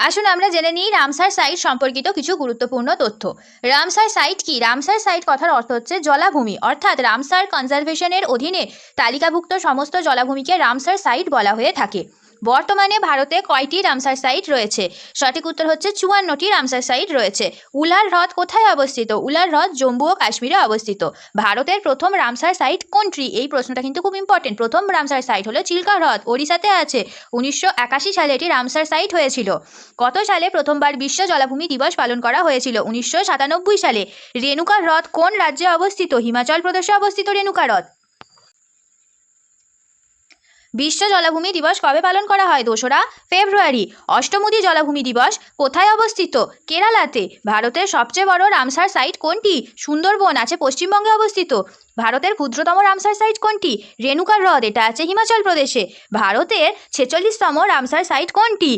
আসুন আমরা জেনে নিই রামসার সাইট সম্পর্কিত কিছু গুরুত্বপূর্ণ তথ্য। রামসার সাইট কি? রামসার সাইট কথার অর্থ হচ্ছে জলাভূমি, অর্থাৎ রামসার কনজারভেশনের অধীনে তালিকাভুক্ত সমস্ত জলাভূমিকে রামসার সাইট বলা হয়ে থাকে। বর্তমানে ভারতে কয়টি রামসার সাইট রয়েছে? সঠিক উত্তর হচ্ছে 54টি রামসার সাইট রয়েছে। উলার হ্রদ কোথায় অবস্থিত? উলার হ্রদ জম্মু ও কাশ্মীরে অবস্থিত। ভারতের প্রথম রামসার সাইট কোনটি? এই প্রশ্নটা কিন্তু খুব ইম্পর্টেন্ট। প্রথম রামসার সাইট হলো চিল্কা হ্রদ, ওড়িশাতে আছে। 1981 সালে এটি রামসার সাইট হয়েছিল। কত সালে প্রথমবার বিশ্ব জলাভূমি দিবস পালন করা হয়েছিল? 1997 সালে। রেণুকা হ্রদ কোন রাজ্যে অবস্থিত? হিমাচল প্রদেশে অবস্থিত রেণুকা হ্রদ। বিশ্ব জলাভূমি দিবস কবে পালন করা হয়? 2রা ফেব্রুয়ারি। অষ্টমুদি জলাভূমি দিবস কোথায় অবস্থিত? কেরালাতে। ভারতের সবচেয়ে বড় রামসার সাইট কোনটি? সুন্দরবন, আছে পশ্চিমবঙ্গে অবস্থিত। ভারতের ক্ষুদ্রতম রামসার সাইট কোনটি? রেণুকা হ্রদ, এটা আছে হিমাচল প্রদেশে। ভারতের 46তম রামসার সাইট কোনটি?